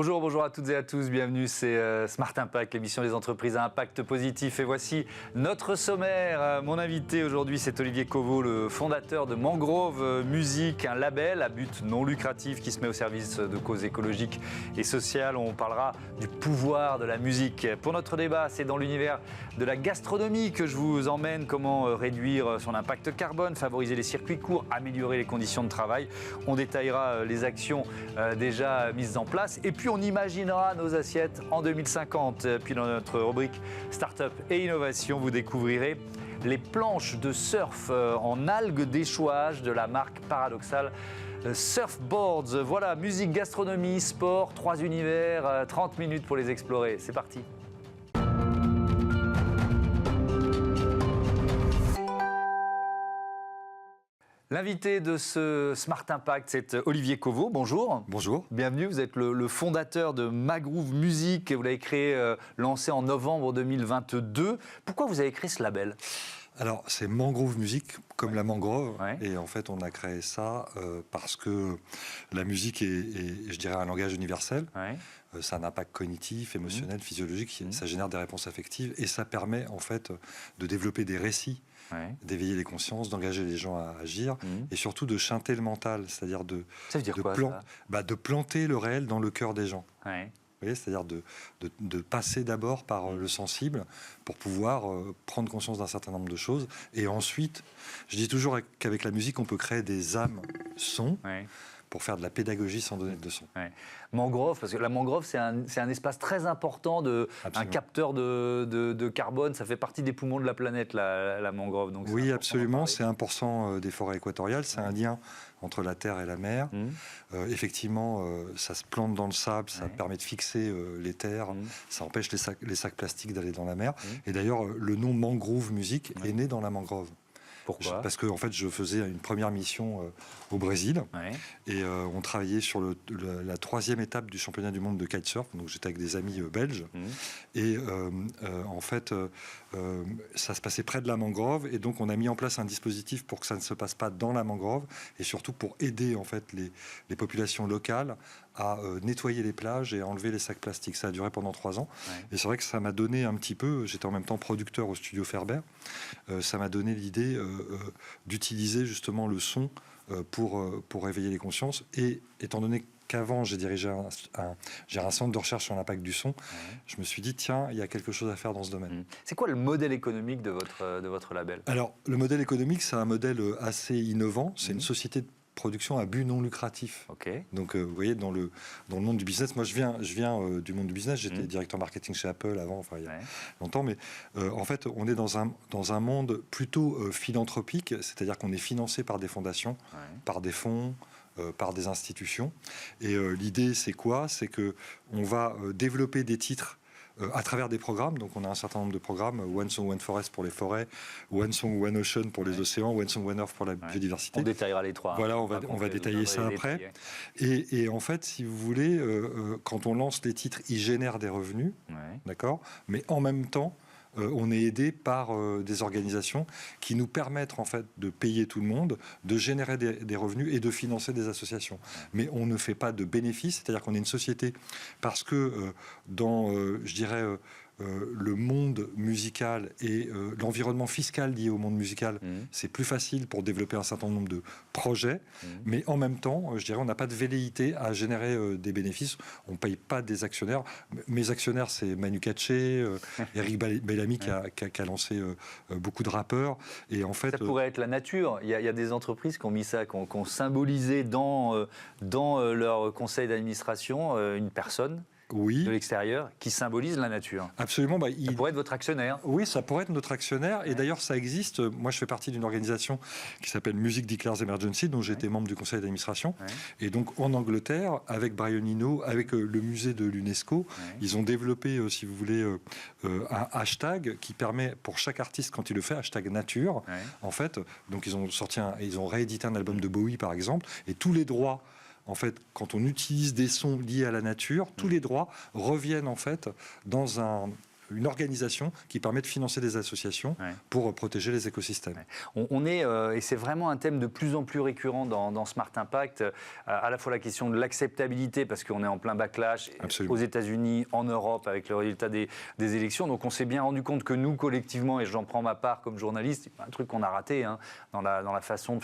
Bonjour à toutes et à tous, bienvenue, c'est Smart Impact, l'émission des entreprises à impact positif. Et voici notre sommaire. Mon invité aujourd'hui, c'est Olivier Cauveau, le fondateur de Mangrove Music, un label à but non lucratif qui se met au service de causes écologiques et sociales. On parlera du pouvoir de la musique. Pour notre débat, c'est dans l'univers de la gastronomie que je vous emmène. Comment réduire son impact carbone, favoriser les circuits courts, améliorer les conditions de travail. On détaillera les actions déjà mises en place. Et puis on imaginera nos assiettes en 2050. Puis dans notre rubrique Startup et Innovation, vous découvrirez les planches de surf en algues d'échouage de la marque paradoxale Surfboards. Voilà, musique, gastronomie, sport, 3 univers, 30 minutes pour les explorer. C'est parti. L'invité de ce Smart Impact, c'est Olivier Cauveau. Bonjour. Bonjour. Bienvenue, vous êtes le fondateur de Mangrove Music. Vous l'avez créé, lancé en novembre 2022. Pourquoi vous avez créé ce label ? Alors, c'est Mangrove Music, comme la mangrove. Ouais. Et en fait, on a créé ça parce que la musique est, je dirais, un langage universel. Ouais. Ça a un impact cognitif, émotionnel, physiologique. Ça génère des réponses affectives. Et ça permet, en fait, de développer des récits, d'éveiller les consciences, d'engager les gens à agir. Et surtout de chanter le mental. C'est-à-dire de planter le réel dans le cœur des gens. Ouais. C'est-à-dire de passer d'abord par le sensible pour pouvoir prendre conscience d'un certain nombre de choses. Et ensuite, je dis toujours qu'avec la musique, on peut créer des âmes sons pour faire de la pédagogie sans donner de son. Ouais. Mangrove, parce que la mangrove, c'est un espace très important, un capteur de carbone. Ça fait partie des poumons de la planète, la mangrove. Donc oui, absolument. C'est 1% des forêts équatoriales. C'est un lien entre la terre et la mer. Effectivement, ça se plante dans le sable, ça permet de fixer les terres, ça empêche les sacs plastiques d'aller dans la mer. Et d'ailleurs, le nom Mangrove Music est né dans la mangrove. Pourquoi ? Parce que en fait, je faisais une première mission au Brésil et on travaillait sur la 3e étape du championnat du monde de kitesurf. Donc j'étais avec des amis belges et en fait, ça se passait près de la mangrove et donc on a mis en place un dispositif pour que ça ne se passe pas dans la mangrove et surtout pour aider en fait les populations locales à nettoyer les plages et à enlever les sacs plastiques. Ça a duré pendant 3 ans. Et c'est vrai que ça m'a donné un petit peu, j'étais en même temps producteur au studio Ferber, ça m'a donné l'idée d'utiliser justement le son pour réveiller les consciences. Et étant donné qu'avant j'ai dirigé un centre de recherche sur l'impact du son, je me suis dit tiens, il y a quelque chose à faire dans ce domaine. C'est quoi le modèle économique de votre label ? Alors le modèle économique, c'est un modèle assez innovant. C'est une société de production à but non lucratif. Donc vous voyez, dans le monde du business, moi je viens du monde du business, j'étais directeur marketing chez Apple avant, enfin il y a longtemps, mais en fait on est dans un monde plutôt philanthropique, c'est-à-dire qu'on est financé par des fondations, par des fonds, par des institutions. Et l'idée c'est quoi ? C'est que on va développer des titres à travers des programmes. Donc on a un certain nombre de programmes, One Song, One Forest pour les forêts, One Song, One Ocean pour les océans, One Song, One Earth pour la biodiversité. On détaillera les 3. Voilà, on va détailler ça après. Et en fait, si vous voulez, quand on lance les titres, ils génèrent des revenus, d'accord ? Mais en même temps, on est aidé par des organisations qui nous permettent en fait de payer tout le monde, de générer des revenus et de financer des associations. Mais on ne fait pas de bénéfices, c'est-à-dire qu'on est une société parce que dans, je dirais, le monde musical et l'environnement fiscal lié au monde musical, c'est plus facile pour développer un certain nombre de projets, mais en même temps, je dirais, on n'a pas de velléité à générer des bénéfices. On ne paye pas des actionnaires. Mes actionnaires, c'est Manu Katché, Eric Bellamy qui a lancé beaucoup de rappeurs. Et en fait, ça pourrait être la nature. Il y a des entreprises qui ont mis ça, qui ont symbolisé dans leur conseil d'administration une personne de l'extérieur qui symbolise la nature. Absolument. Ça pourrait être votre actionnaire. Oui, ça pourrait être notre actionnaire. Et d'ailleurs, ça existe. Moi, je fais partie d'une organisation qui s'appelle Music Declares Emergency, dont j'étais membre du conseil d'administration. Et donc, en Angleterre, avec Brian Eno, avec le musée de l'UNESCO, ils ont développé, si vous voulez, un hashtag qui permet, pour chaque artiste, quand il le fait, hashtag nature, en fait, donc ils ont réédité un album de Bowie, par exemple, et tous les droits. En fait, quand on utilise des sons liés à la nature, tous les droits reviennent en fait dans une organisation qui permet de financer des associations pour protéger les écosystèmes. On est, et c'est vraiment un thème de plus en plus récurrent dans Smart Impact, à la fois la question de l'acceptabilité, parce qu'on est en plein backlash aux États-Unis, en Europe, avec le résultat des élections. Donc on s'est bien rendu compte que nous, collectivement, et j'en prends ma part comme journaliste, un truc qu'on a raté dans la façon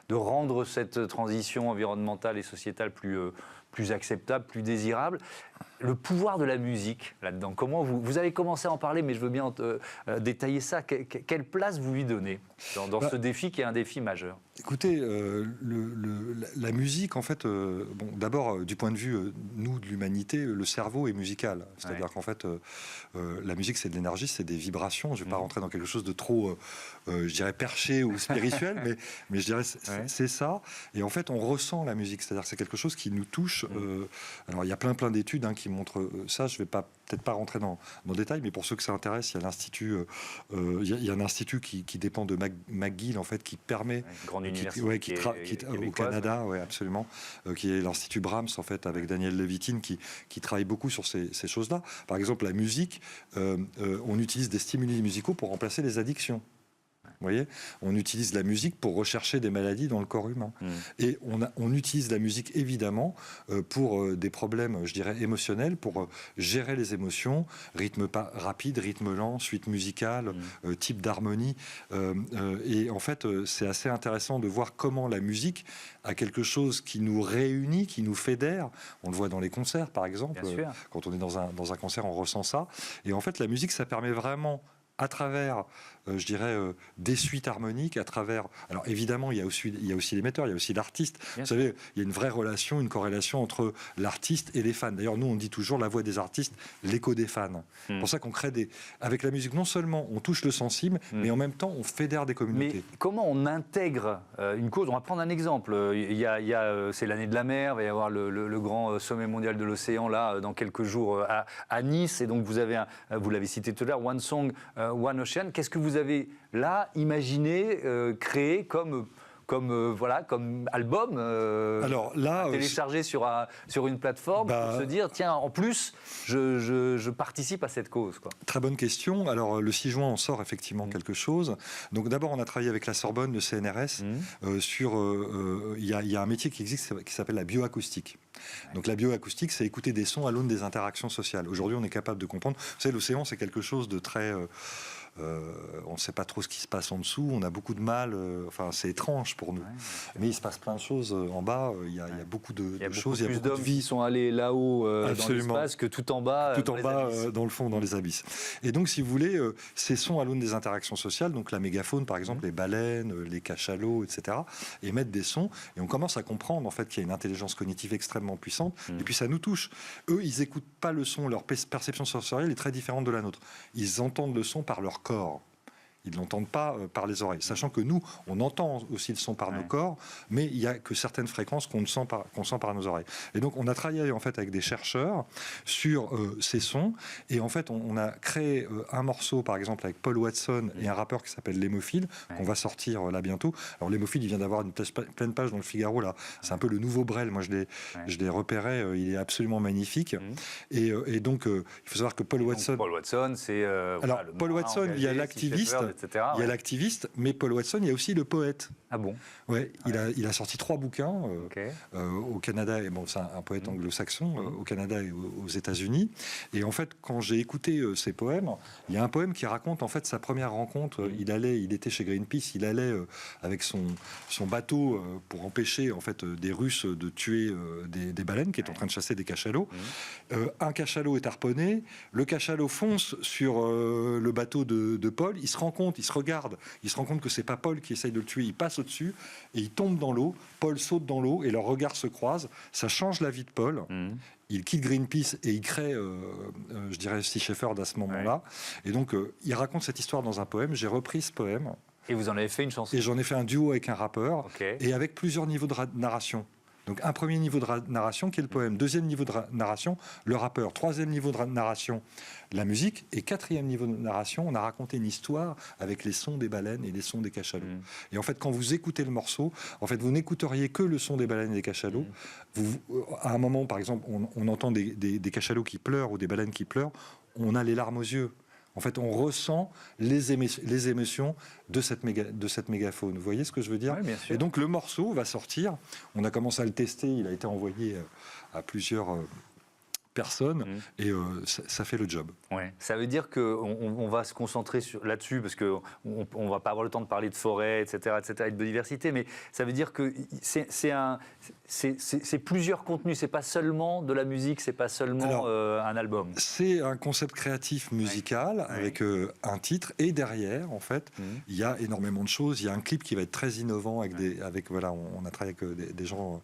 de rendre cette transition environnementale et sociétale plus acceptable, plus désirable. Le pouvoir de la musique là-dedans, comment vous avez commencé à en parler, mais je veux bien détailler ça. Quelle place vous lui donnez dans ce défi qui est un défi majeur? Écoutez, la musique, en fait, d'abord, du point de vue, nous, de l'humanité, le cerveau est musical. C'est-à-dire qu'en fait, la musique, c'est de l'énergie, c'est des vibrations. Je ne vais pas rentrer dans quelque chose de trop, je dirais, perché ou spirituel, mais je dirais, c'est ça. Et en fait, on ressent la musique. C'est-à-dire que c'est quelque chose qui nous touche. Alors, il y a plein d'études qui montrent ça. Je ne vais peut-être pas rentrer dans le détail, mais pour ceux que ça intéresse, il y a l'institut, il y a un institut qui dépend de McGill, en fait, qui permet... au Canada, absolument, qui est l'Institut Brahms, en fait, avec Daniel Levitin, qui travaille beaucoup sur ces choses-là. Par exemple, la musique, on utilise des stimuli musicaux pour remplacer les addictions. Vous voyez, on utilise la musique pour rechercher des maladies dans le corps humain. Et on utilise la musique, évidemment, pour des problèmes, je dirais, émotionnels, pour gérer les émotions, rythme rapide, rythme lent, suite musicale, type d'harmonie. Et en fait, c'est assez intéressant de voir comment la musique a quelque chose qui nous réunit, qui nous fédère. On le voit dans les concerts, par exemple. Quand on est dans un concert, on ressent ça. Et en fait, la musique, ça permet vraiment, à travers, je dirais, des suites harmoniques, à travers... Alors évidemment, il y a aussi l'émetteur, il y a aussi l'artiste. Vous savez, il y a une vraie relation, une corrélation entre l'artiste et les fans. D'ailleurs, nous, on dit toujours la voix des artistes, l'écho des fans. C'est pour ça qu'on crée avec la musique, non seulement on touche le sensible, mais en même temps, on fédère des communautés. Mais comment on intègre une cause? On va prendre un exemple. C'est l'année de la mer, il va y avoir le grand sommet mondial de l'océan, là, dans quelques jours, à Nice. Et donc, vous l'avez cité tout à l'heure, One Song, One Ocean. Qu'est-ce que vous avez là imaginé, créé comme album Alors là, téléchargé sur une plateforme pour se dire, tiens, en plus, je participe à cette cause, quoi. Très bonne question. Alors, le 6 juin, on sort effectivement quelque chose. Donc, d'abord, on a travaillé avec la Sorbonne, le CNRS, sur... Il y a un métier qui existe qui s'appelle la bioacoustique. Donc, la bioacoustique, c'est écouter des sons à l'aune des interactions sociales. Aujourd'hui, on est capable de comprendre. Vous savez, l'océan, c'est quelque chose de très... on ne sait pas trop ce qui se passe en dessous, on a beaucoup de mal, c'est étrange pour nous. Mais il se passe plein de choses en bas, il y a beaucoup de choses, il y a beaucoup de vies. Qui sont allés là-haut dans l'espace que tout en bas, dans le fond, dans les abysses. Et donc, si vous voulez, ces sons à l'aune des interactions sociales, donc la mégafaune, par exemple, les baleines, les cachalots, etc., émettent des sons, et on commence à comprendre en fait qu'il y a une intelligence cognitive extrêmement puissante, et puis ça nous touche. Eux, ils n'écoutent pas le son, leur perception sensorielle est très différente de la nôtre. Ils entendent le son par leur corps. Ils ne l'entendent pas par les oreilles. Sachant que nous, on entend aussi le son par nos corps, mais il n'y a que certaines fréquences qu'on sent par nos oreilles. Et donc, on a travaillé en fait avec des chercheurs sur ces sons. Et en fait, on a créé un morceau, par exemple, avec Paul Watson et un rappeur qui s'appelle L'Hémophile, qu'on va sortir là bientôt. Alors, L'Hémophile, il vient d'avoir une pleine page dans le Figaro, là. C'est un peu le nouveau Brel. Moi, je l'ai repéré. Il est absolument magnifique. Et donc, il faut savoir que Paul Watson... c'est... alors, Paul Watson, il y a l'activiste... etc. Il y a l'activiste, mais Paul Watson, il y a aussi le poète. Ah bon? Ouais, il a sorti 3 bouquins au Canada, et bon, c'est un poète anglo-saxon, au Canada et aux États-Unis. Et en fait, quand j'ai écouté ses poèmes, il y a un poème qui raconte en fait sa première rencontre. Il était chez Greenpeace, il allait avec son bateau pour empêcher en fait des Russes de tuer des baleines qui étaient en train de chasser des cachalots. Un cachalot est harponné, le cachalot fonce sur le bateau de Paul. Il se rend compte, il se regarde, il se rend compte que c'est pas Paul qui essaye de le tuer. Il passe au-dessus et il tombe dans l'eau. Paul saute dans l'eau et leurs regards se croisent. Ça change la vie de Paul. Il quitte Greenpeace et il crée, je dirais, Sea Shepherd à ce moment-là. Et donc, il raconte cette histoire dans un poème. J'ai repris ce poème. Et vous en avez fait une chanson? Et j'en ai fait un duo avec un rappeur. Et avec plusieurs niveaux de narration. Donc un premier niveau de narration qui est le poème, deuxième niveau de narration, le rappeur, troisième niveau de narration, la musique, et quatrième niveau de narration, on a raconté une histoire avec les sons des baleines et les sons des cachalots. Et en fait, quand vous écoutez le morceau, en fait, vous n'écouteriez que le son des baleines et des cachalots. À un moment, par exemple, on entend des cachalots qui pleurent ou des baleines qui pleurent, on a les larmes aux yeux. En fait, on ressent les émotions de cette mégaphone. Vous voyez ce que je veux dire? Oui, bien sûr. Et donc, le morceau va sortir. On a commencé à le tester. Il a été envoyé à plusieurs personnes et ça fait le job. Ouais. Ça veut dire qu'on va se concentrer là-dessus parce qu'on ne va pas avoir le temps de parler de forêt, etc., et de biodiversité, mais ça veut dire que c'est plusieurs contenus, c'est pas seulement de la musique, c'est pas seulement un album. C'est un concept créatif musical avec un titre et derrière, en fait, il y a énormément de choses. Il y a un clip qui va être très innovant avec voilà, on a travaillé avec des gens.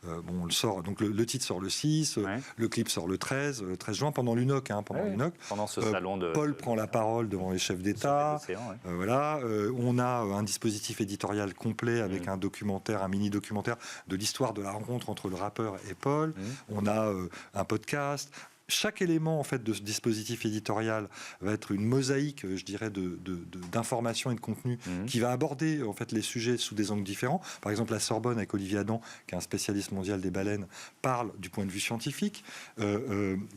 On le sort. Donc le titre sort le 6, le clip sort le 13 juin pendant l'UNOC. Pendant ce salon de. Paul prend la parole devant les chefs d'État. Voilà, on a un dispositif éditorial complet avec un documentaire, un mini-documentaire de l'histoire de la rencontre entre le rappeur et Paul. On a un podcast. Chaque élément en fait de ce dispositif éditorial va être une mosaïque, je dirais, d'informations et de contenu qui va aborder en fait les sujets sous des angles différents. Par exemple, la Sorbonne avec Olivier Adam, qui est un spécialiste mondial des baleines, parle du point de vue scientifique.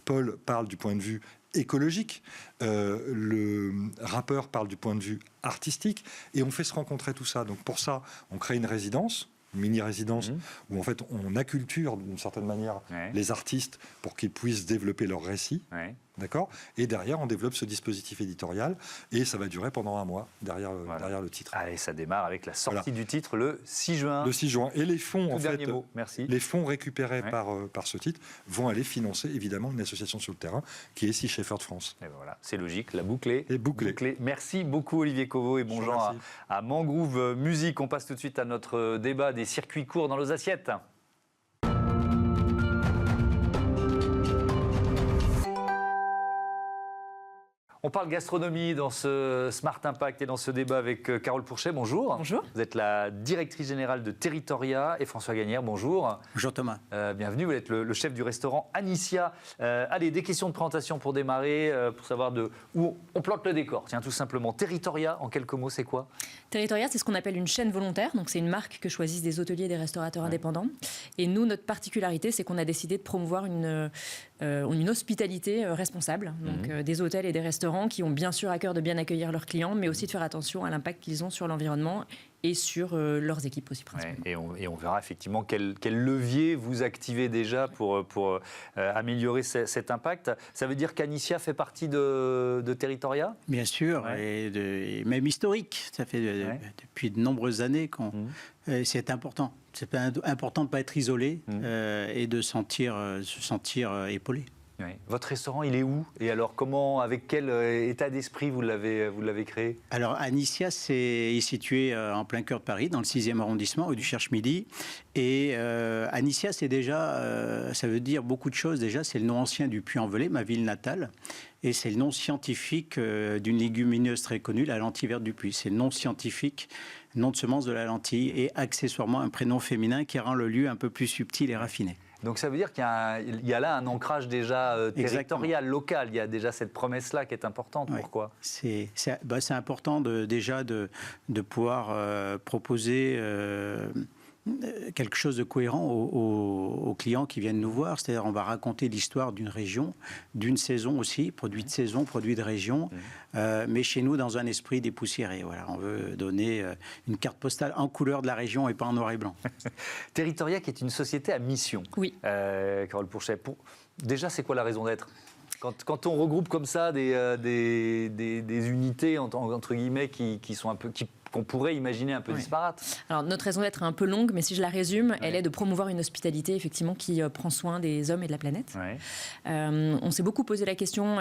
Paul parle du point de vue écologique. Le rappeur parle du point de vue artistique, et on fait se rencontrer tout ça. Donc pour ça, on crée une résidence. Une mini-résidence où en fait on acculture d'une certaine manière les artistes pour qu'ils puissent développer leur récit, d'accord. Et derrière on développe ce dispositif éditorial et ça va durer pendant un mois derrière le titre. Allez, ça démarre avec la sortie du titre le 6 juin. Le 6 juin. Et les fonds, en fait, merci. Les fonds récupérés par ce titre vont aller financer évidemment une association sur le terrain qui est Sea Shepherd France. Et voilà, c'est logique, la boucle est bouclée. Merci beaucoup Olivier Cauveau et bon genre à Mangrove Music. On passe tout de suite à notre débat des circuits courts dans nos assiettes. On parle gastronomie dans ce Smart Impact et dans ce débat avec Carole Pourchet. Bonjour. Bonjour. Vous êtes la directrice générale de Territoria et François Gagnère. Bonjour. Bonjour Thomas. Bienvenue. Vous êtes le chef du restaurant Anicia. Allez, des questions de présentation pour démarrer, pour savoir où on plante le décor. Tiens, tout simplement. Territoria, en quelques mots, c'est quoi? Territoria, c'est ce qu'on appelle une chaîne volontaire. Donc, c'est une marque que choisissent des hôteliers et des restaurateurs indépendants. Et nous, notre particularité, c'est qu'on a décidé de promouvoir une hospitalité responsable. Donc, des hôtels et des restaurants qui ont bien sûr à cœur de bien accueillir leurs clients, mais aussi de faire attention à l'impact qu'ils ont sur l'environnement et sur leurs équipes aussi principalement. Et on verra effectivement quel levier vous activez déjà pour améliorer cet impact. Ça veut dire qu'Anicia fait partie de Territoria? Bien sûr, et même historique. Ça fait depuis de nombreuses années qu'on... C'est important. C'est important de ne pas être isolé et de se sentir épaulé. Oui. Votre restaurant, il est où? Et alors, avec quel état d'esprit vous l'avez créé? Alors, Anicia, est situé en plein cœur de Paris, dans le 6e arrondissement, rue du Cherche-Midi. Et Anicia, c'est déjà, ça veut dire beaucoup de choses. Déjà, c'est le nom ancien du Puy-en-Velay, ma ville natale. Et c'est le nom scientifique d'une légumineuse très connue, la lentille verte du Puy. C'est le nom scientifique, nom de semence de la lentille, et accessoirement un prénom féminin qui rend le lieu un peu plus subtil et raffiné. Donc ça veut dire qu'il y a là un ancrage déjà territorial, local. Il y a déjà cette promesse-là qui est importante. Oui. Pourquoi? C'est important déjà de pouvoir proposer quelque chose de cohérent aux clients qui viennent nous voir. C'est-à-dire on va raconter l'histoire d'une région, d'une saison aussi, produits de saison, produits de région, mais chez nous dans un esprit dépoussiéré. Voilà, on veut donner une carte postale en couleur de la région et pas en noir et blanc. Territoria qui est une société à mission. Oui. Carole Pourchet, déjà c'est quoi la raison d'être? Quand on regroupe comme ça des unités entre guillemets qui sont un peu qu'on pourrait imaginer un peu disparates. Alors notre raison d'être est un peu longue, mais si je la résume, elle est de promouvoir une hospitalité effectivement qui prend soin des hommes et de la planète. On s'est beaucoup posé la question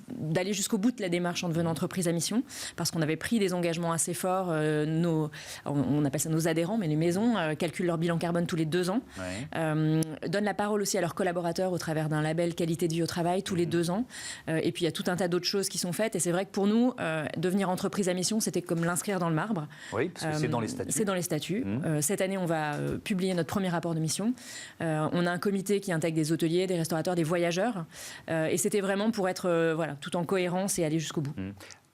d'aller jusqu'au bout de la démarche en devenant entreprise à mission, parce qu'on avait pris des engagements assez forts. On appelle ça nos adhérents, mais les maisons calculent leur bilan carbone tous les 2 ans, donnent la parole aussi à leurs collaborateurs au travers d'un label qualité de vie au travail tous les 2 ans. Et puis il y a tout un tas d'autres choses qui sont faites. Et c'est vrai que pour nous, devenir entreprise à mission, c'était comme l'inscrire dans le marbre. Oui, parce que c'est dans les statuts. C'est dans les statuts. Cette année, on va publier notre premier rapport de mission. On a un comité qui intègre des hôteliers, des restaurateurs, des voyageurs. Et c'était vraiment pour être tout en cohérence et aller jusqu'au bout.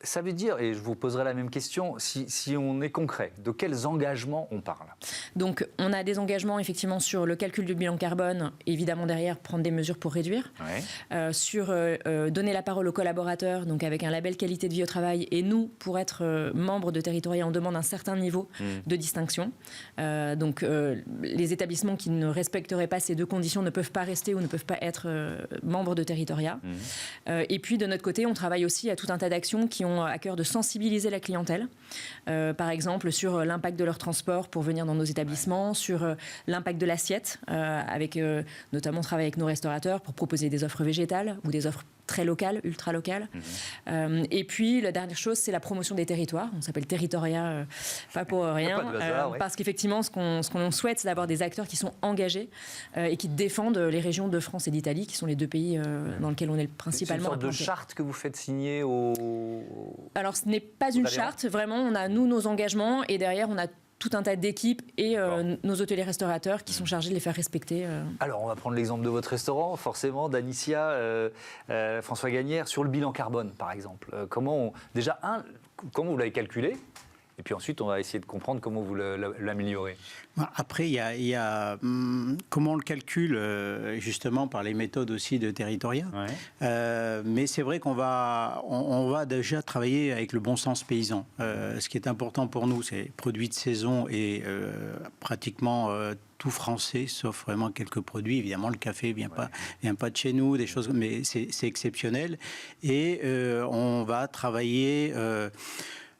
ça veut dire, et je vous poserai la même question, si on est concret, de quels engagements on parle? Donc, on a des engagements effectivement sur le calcul du bilan carbone, évidemment derrière prendre des mesures pour réduire, sur donner la parole aux collaborateurs, donc avec un label qualité de vie au travail, et nous, pour être membre de Territoria, on demande un certain niveau de distinction. Donc, les établissements qui ne respecteraient pas ces deux conditions ne peuvent pas rester ou ne peuvent pas être membres de Territoria. Et puis, de notre côté, on travaille aussi à tout un tas d'actions qui ont à cœur de sensibiliser la clientèle, par exemple sur l'impact de leur transport pour venir dans nos établissements, sur l'impact de l'assiette, avec notamment travailler avec nos restaurateurs pour proposer des offres végétales ou des offres très locales, ultra locales. Et puis, la dernière chose, c'est la promotion des territoires. On s'appelle Territoria, pas pour rien, parce qu'effectivement, ce qu'on souhaite, c'est d'avoir des acteurs qui sont engagés et qui défendent les régions de France et d'Italie, qui sont les deux pays dans lesquels on est principalement implanté. C'est une sorte de charte que vous faites signer aux... Alors, ce n'est pas une charte. Vraiment, on a, nous, nos engagements, et derrière, on a tout un tas d'équipes et nos hôteliers restaurateurs qui sont chargés de les faire respecter. Alors, on va prendre l'exemple de votre restaurant, forcément, d'Anicia, François Gagnère, sur le bilan carbone, par exemple. Comment vous l'avez calculé? Et puis ensuite, on va essayer de comprendre comment vous l'améliorez. Après, il y a comment on le calcule, justement, par les méthodes aussi de Territoria. Mais c'est vrai qu'on va déjà travailler avec le bon sens paysan. Ce qui est important pour nous, c'est produits de saison et pratiquement tout français, sauf vraiment quelques produits. Évidemment, le café vient pas de chez nous, des choses, mais c'est exceptionnel. Et on va travailler...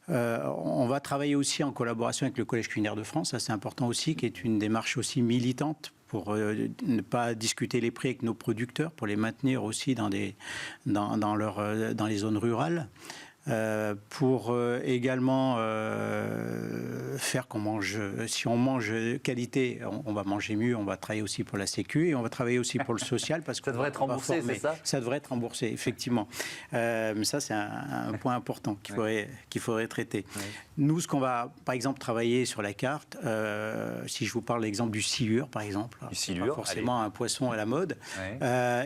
on va travailler aussi en collaboration avec le Collège culinaire de France, ça c'est important aussi, qui est une démarche aussi militante pour ne pas discuter les prix avec nos producteurs, pour les maintenir aussi dans les zones rurales. Pour également faire qu'on mange, si on mange qualité, on va manger mieux, on va travailler aussi pour la Sécu et on va travailler aussi pour le social. Parce que ça devrait être remboursé, c'est ça? Ça devrait être remboursé, effectivement. Mais ça, c'est un point important qu'il faudrait traiter. Nous, ce qu'on va, par exemple, travailler sur la carte, si je vous parle l'exemple du silure, par exemple, c'est pas forcément un poisson à la mode,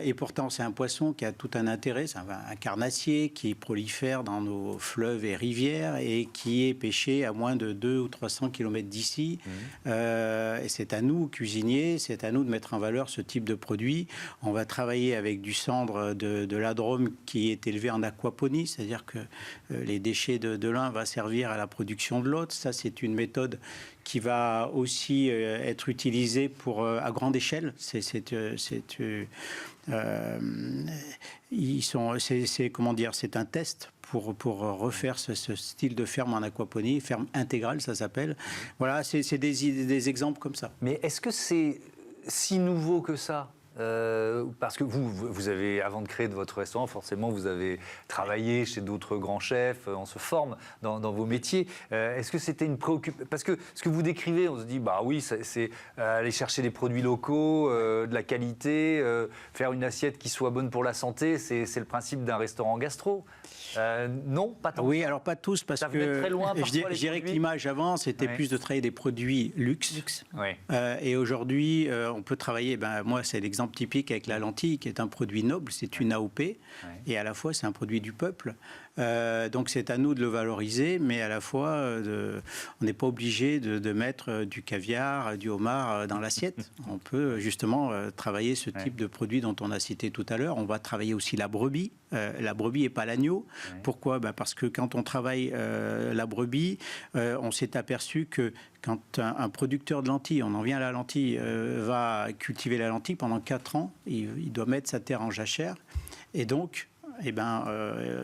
et pourtant c'est un poisson qui a tout un intérêt, c'est un carnassier qui prolifère dans nos fleuves et rivières et qui est pêché à moins de 200 ou 300 km d'ici. Et c'est à nous, cuisiniers, c'est à nous de mettre en valeur ce type de produit. On va travailler avec du cendre de la Drôme qui est élevé en aquaponie, c'est-à-dire que les déchets de l'un vont servir à la production de l'autre. Ça, c'est une méthode qui va aussi être utilisée à grande échelle. C'est un test pour refaire ce style de ferme en aquaponie, ferme intégrale, ça s'appelle. Voilà, c'est des exemples comme ça. Mais est-ce que c'est si nouveau que ça? Parce que vous avez, avant de créer votre restaurant, forcément, vous avez travaillé chez d'autres grands chefs, on se forme dans vos métiers. Est-ce que c'était une préoccupation? Parce que ce que vous décrivez, on se dit, bah oui, c'est aller chercher des produits locaux, de la qualité, faire une assiette qui soit bonne pour la santé, c'est le principe d'un restaurant gastro. Non, pas tous. Oui, alors pas tous, parce que très loin, je dirais que l'image avant, c'était plus de travailler des produits luxe. Et aujourd'hui, on peut travailler, moi c'est l'exemple typique avec la lentille, qui est un produit noble, c'est une AOP, et à la fois c'est un produit du peuple. Donc c'est à nous de le valoriser, mais à la fois, on n'est pas obligé de mettre du caviar, du homard dans l'assiette. On peut justement travailler ce type de produit dont on a cité tout à l'heure. On va travailler aussi la brebis. La brebis et pas l'agneau. Pourquoi? Parce que quand on travaille la brebis, on s'est aperçu que quand un producteur de lentilles, on en vient à la lentille, va cultiver la lentille pendant 4 ans, il doit mettre sa terre en jachère. Et donc,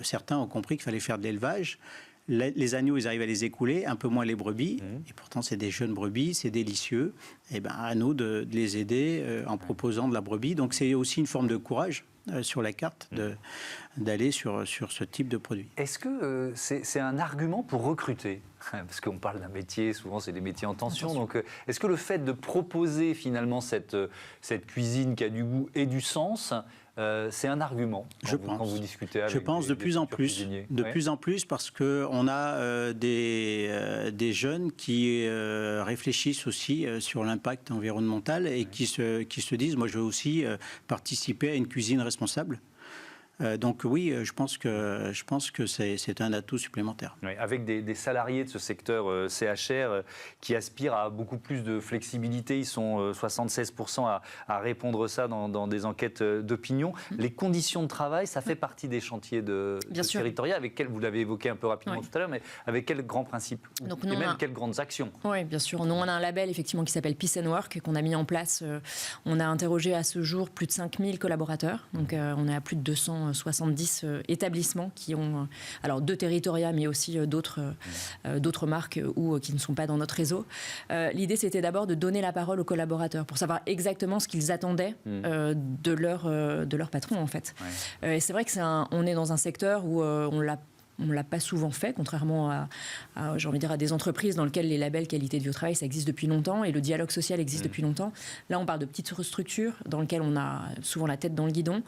certains ont compris qu'il fallait faire de l'élevage. Les agneaux, ils arrivent à les écouler, un peu moins les brebis. Et pourtant, c'est des jeunes brebis, c'est délicieux. À nous de les aider en proposant de la brebis. Donc, c'est aussi une forme de courage sur la carte d'aller sur ce type de produit. Est-ce que c'est un argument pour recruter? Parce qu'on parle d'un métier, souvent c'est des métiers en tension. Donc, est-ce que le fait de proposer finalement cette cuisine qui a du goût et du sens, c'est un argument quand vous discutez avec de plus en plus. De plus en plus, parce qu'on a des jeunes qui réfléchissent aussi sur l'impact environnemental et qui se disent, moi je veux aussi participer à une cuisine responsable. Donc oui, je pense que c'est un atout supplémentaire. Oui, avec des salariés de ce secteur CHR qui aspirent à beaucoup plus de flexibilité. Ils sont 76% à répondre ça dans des enquêtes d'opinion. Les conditions de travail, ça fait partie des chantiers de territorial, avec quels, vous l'avez évoqué un peu rapidement tout à l'heure, mais avec quels grands principes et même quelles grandes actions? Oui, bien sûr. Nous, on a un label effectivement qui s'appelle Peace and Work qu'on a mis en place. On a interrogé à ce jour plus de 5000 collaborateurs. Donc on est à plus de 270 établissements qui ont, alors deux territoriales, mais aussi d'autres marques ou qui ne sont pas dans notre réseau. L'idée, c'était d'abord de donner la parole aux collaborateurs pour savoir exactement ce qu'ils attendaient de leur patron, en fait. Et c'est vrai que on est dans un secteur où on ne l'a pas souvent fait, contrairement à j'ai envie de dire, à des entreprises dans lesquelles les labels qualité de vie au travail, ça existe depuis longtemps et le dialogue social existe depuis longtemps. Là, on parle de petites structures dans lesquelles on a souvent la tête dans le guidon.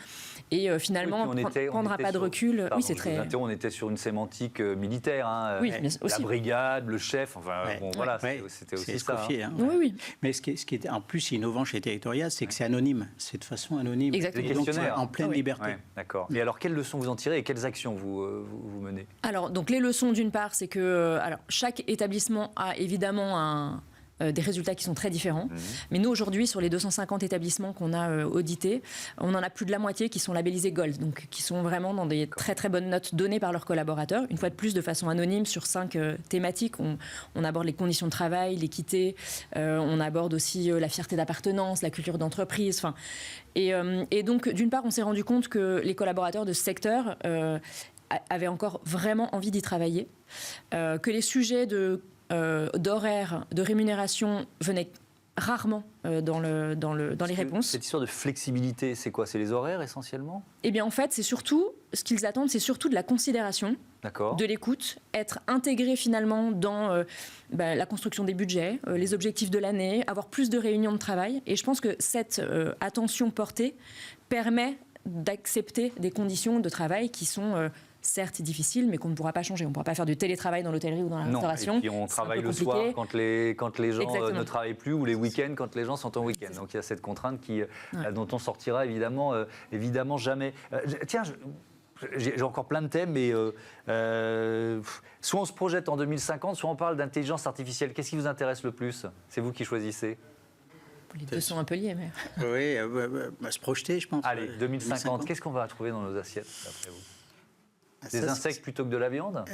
Et finalement, prendre à pas de recul... Pardon, oui, c'est très... On était sur une sémantique militaire. Hein, oui, la brigade, le chef, enfin, voilà, c'était aussi ça. Hein. Oui. Mais ce qui est en plus innovant chez Territorial, c'est que c'est anonyme. C'est de façon anonyme. Exactement. Des questionnaires. En pleine liberté. D'accord. Et alors, quelles leçons vous en tirez et quelles actions vous menez? Alors, donc les leçons, d'une part, c'est que chaque établissement a évidemment des résultats qui sont très différents. Mais nous, aujourd'hui, sur les 250 établissements qu'on a audités, on en a plus de la moitié qui sont labellisés Gold, donc qui sont vraiment dans des très très bonnes notes données par leurs collaborateurs. Une fois de plus, de façon anonyme, sur 5 thématiques, on aborde les conditions de travail, l'équité, on aborde aussi la fierté d'appartenance, la culture d'entreprise. Et donc, d'une part, on s'est rendu compte que les collaborateurs de ce secteur avaient encore vraiment envie d'y travailler, que les sujets d'horaire, de rémunération venaient rarement dans les réponses. Cette histoire de flexibilité, c'est quoi? C'est les horaires essentiellement? Eh bien en fait, c'est surtout, ce qu'ils attendent, c'est surtout de la considération, de l'écoute, être intégré finalement dans la construction des budgets, les objectifs de l'année, avoir plus de réunions de travail. Et je pense que cette attention portée permet d'accepter des conditions de travail qui sont... certes difficile, mais qu'on ne pourra pas changer. On ne pourra pas faire du télétravail dans l'hôtellerie ou dans la restauration. Et puis on travaille le soir quand les gens ne travaillent plus, ou les week-ends quand les gens sont en week-end. Donc il y a cette contrainte dont on sortira évidemment jamais. Tiens, j'ai encore plein de thèmes, mais soit on se projette en 2050, soit on parle d'intelligence artificielle. Qu'est-ce qui vous intéresse le plus? C'est vous qui choisissez. Les deux sont un peu liés, mais... Oui, se projeter, je pense. Allez, 2050, qu'est-ce qu'on va trouver dans nos assiettes, d'après vous? Des insectes plutôt que de la viande?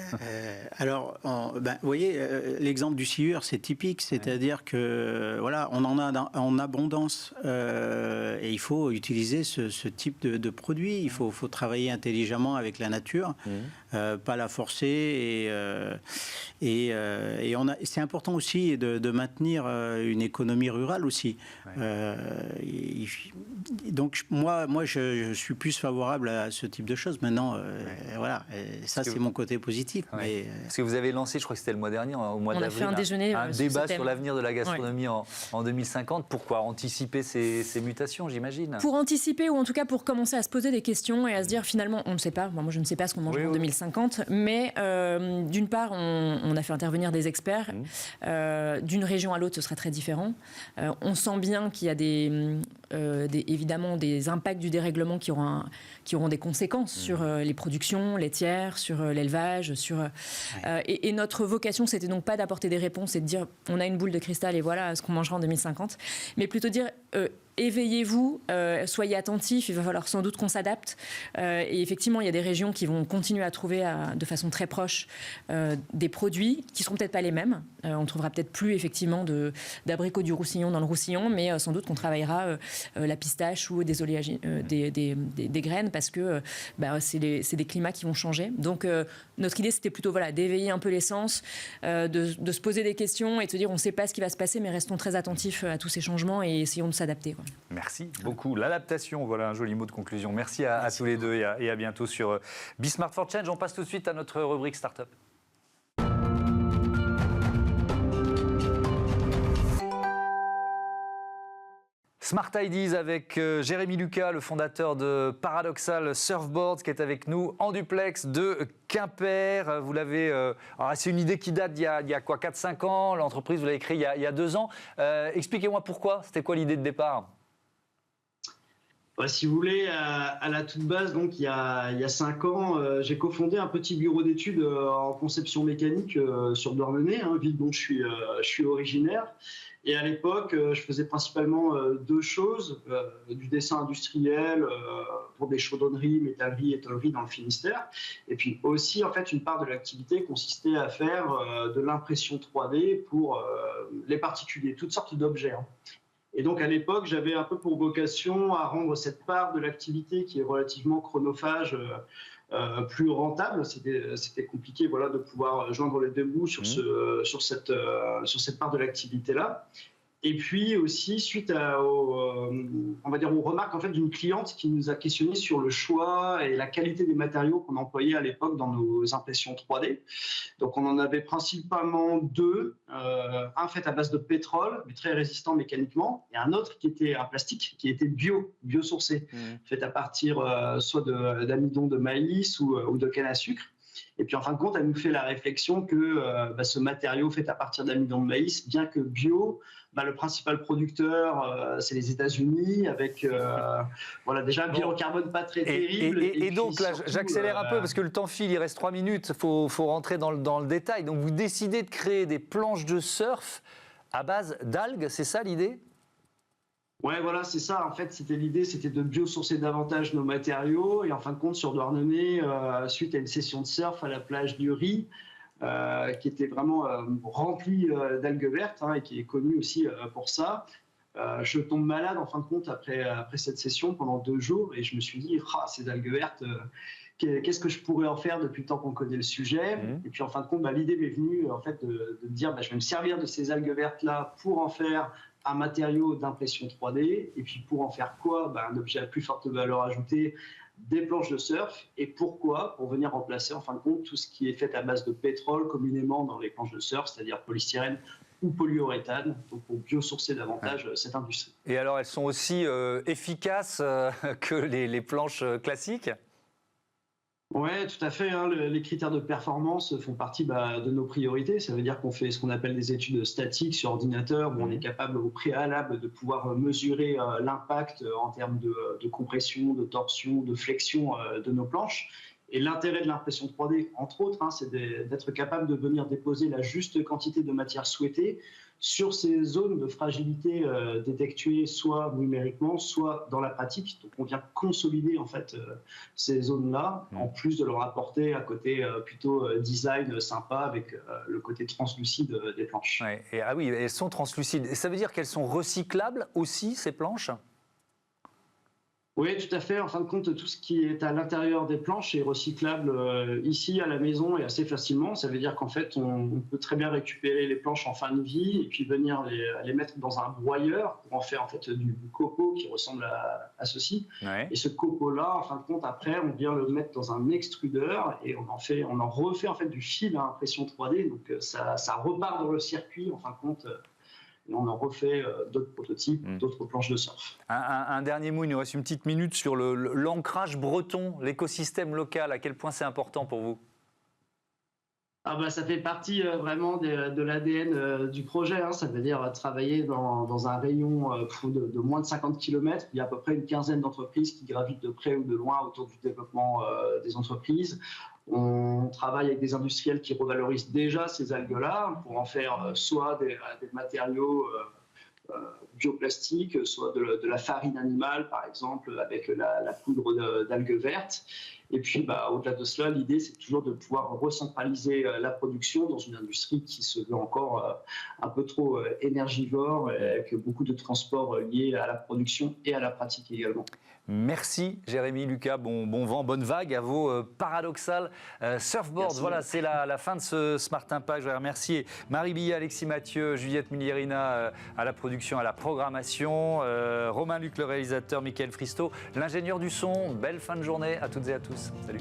Alors, vous voyez, l'exemple du sciure, c'est typique, c'est-à-dire que voilà, on en a en abondance et il faut utiliser ce type de produit. Il faut travailler intelligemment avec la nature, pas la forcer. Et c'est important aussi de maintenir une économie rurale aussi. Donc moi, je suis plus favorable à ce type de choses. Maintenant, voilà. Ça, c'est mon côté positif. Mais... Parce que vous avez lancé, je crois que c'était le mois dernier, au mois d'avril, fait un déjeuner un débat sur l'avenir de la gastronomie en 2050. Pourquoi anticiper ces mutations, j'imagine? Pour anticiper, ou en tout cas pour commencer à se poser des questions et à se dire finalement, on ne sait pas. Moi, je ne sais pas ce qu'on mangera en 2050. Mais d'une part, on a fait intervenir des experts. D'une région à l'autre, ce serait très différent. On sent bien qu'il y a évidemment des impacts du dérèglement qui auront des conséquences sur les productions laitières, sur l'élevage, et notre vocation, c'était donc pas d'apporter des réponses et de dire on a une boule de cristal et voilà ce qu'on mangera en 2050, mais plutôt dire éveillez-vous, soyez attentifs, il va falloir sans doute qu'on s'adapte. Et effectivement, il y a des régions qui vont continuer à trouver de façon très proche des produits qui ne seront peut-être pas les mêmes. On ne trouvera peut-être plus effectivement d'abricots du Roussillon dans le Roussillon, mais sans doute qu'on travaillera la pistache ou des graines parce que c'est des climats qui vont changer. Donc notre idée, c'était plutôt d'éveiller un peu les sens, de se poser des questions et de se dire on ne sait pas ce qui va se passer, mais restons très attentifs à tous ces changements et essayons de s'adapter. Merci beaucoup. L'adaptation, voilà un joli mot de conclusion. Merci à tous les deux et à bientôt sur Be Smart for Change. On passe tout de suite à notre rubrique Startup. Smart Ideas avec Jérémy Lucas, le fondateur de Paradoxal Surfboards, qui est avec nous en duplex de Quimper. Vous l'avez. C'est une idée qui date d'il y a quoi, 4-5 ans. L'entreprise, vous l'avez créée il y a 2 ans. Expliquez-moi pourquoi. C'était quoi l'idée de départ? Si vous voulez, à la toute base, donc il y a 5 ans, j'ai cofondé un petit bureau d'études en conception mécanique sur Douarnenez, ville dont je suis originaire. Et à l'époque, je faisais principalement 2 choses, du dessin industriel pour des chaudronneries, métalleries et tôleries dans le Finistère. Et puis aussi, en fait, une part de l'activité consistait à faire de l'impression 3D pour les particuliers, toutes sortes d'objets. Et donc, à l'époque, j'avais un peu pour vocation à rendre cette part de l'activité qui est relativement chronophage plus rentable. C'était compliqué, voilà, de pouvoir joindre les deux bouts sur cette part de l'activité-là. Et puis aussi, suite aux remarques en fait, d'une cliente qui nous a questionné sur le choix et la qualité des matériaux qu'on employait à l'époque dans nos impressions 3D. Donc on en avait principalement 2, un fait à base de pétrole, mais très résistant mécaniquement, et un autre qui était un plastique, qui était biosourcé, fait à partir soit d'amidon de maïs ou de canne à sucre. Et puis en fin de compte, elle nous fait la réflexion que ce matériau fait à partir d'amidon de maïs, bien que bio, le principal producteur, c'est les États-Unis, avec déjà un bilan carbone pas très terrible. Et donc là, j'accélère un peu parce que le temps file, il reste 3 minutes, il faut rentrer dans le détail. Donc vous décidez de créer des planches de surf à base d'algues, c'est ça l'idée ? Ouais, voilà, c'est ça. En fait, l'idée, c'était de biosourcer davantage nos matériaux. Et en fin de compte, sur Douarnenez, suite à une session de surf à la plage du Riz, qui était vraiment remplie d'algues vertes et qui est connue aussi pour ça, je tombe malade en fin de compte après cette session pendant 2 jours. Et je me suis dit, ces algues vertes, qu'est-ce que je pourrais en faire depuis le temps qu'on connaît le sujet ? Et puis en fin de compte, l'idée m'est venue en fait, de me dire, je vais me servir de ces algues vertes-là pour en faire un matériau d'impression 3D, et puis pour en faire quoi ? Un objet à plus forte valeur ajoutée, des planches de surf. Et pourquoi ? Pour venir remplacer en fin de compte tout ce qui est fait à base de pétrole communément dans les planches de surf, c'est-à-dire polystyrène ou polyuréthane, donc pour biosourcer davantage cette industrie. Et alors elles sont aussi efficaces que les planches classiques ? Oui, tout à fait. Les critères de performance font partie de nos priorités. Ça veut dire qu'on fait ce qu'on appelle des études statiques sur ordinateur, où on est capable au préalable de pouvoir mesurer l'impact en termes de compression, de torsion, de flexion de nos planches. Et l'intérêt de l'impression 3D, entre autres, c'est d'être capable de venir déposer la juste quantité de matière souhaitée sur ces zones de fragilité détectées soit numériquement, soit dans la pratique. Donc on vient consolider en fait ces zones-là, en plus de leur apporter un côté plutôt design sympa avec le côté translucide des planches. Ouais. Et, oui, elles sont translucides. Et ça veut dire qu'elles sont recyclables aussi, ces planches ? Oui, tout à fait. En fin de compte, tout ce qui est à l'intérieur des planches est recyclable ici à la maison et assez facilement. Ça veut dire qu'en fait, on peut très bien récupérer les planches en fin de vie et puis venir les mettre dans un broyeur pour en faire en fait du copeau qui ressemble à ceci. Ouais. Et ce copeau-là, en fin de compte, après, on vient le mettre dans un extrudeur et on en refait en fait du fil à impression 3D. Donc ça repart dans le circuit, en fin de compte. Et on en refait d'autres prototypes, d'autres planches de surf. Un dernier mot, il nous reste une petite minute sur l'ancrage breton, l'écosystème local. À quel point c'est important pour vous ? Ça fait partie vraiment de l'ADN du projet. Ça veut dire travailler dans un rayon de moins de 50 km. Il y a à peu près une quinzaine d'entreprises qui gravitent de près ou de loin autour du développement des entreprises. On travaille avec des industriels qui revalorisent déjà ces algues-là pour en faire soit des matériaux bioplastiques, soit de la farine animale, par exemple, avec la poudre d'algues vertes. Et puis, au-delà de cela, l'idée, c'est toujours de pouvoir recentraliser la production dans une industrie qui se veut encore un peu trop énergivore, avec beaucoup de transports liés à la production et à la pratique également. Merci Jérémy, Lucas, bon vent, bonne vague à vos paradoxales surfboards. Merci. Voilà, c'est la fin de ce Smart Impact. Je voudrais remercier Marie Billet, Alexis Mathieu, Juliette Mulierina à la production, à la programmation, Romain Luc le réalisateur, Mickaël Fristo, l'ingénieur du son. Belle fin de journée à toutes et à tous. Salut.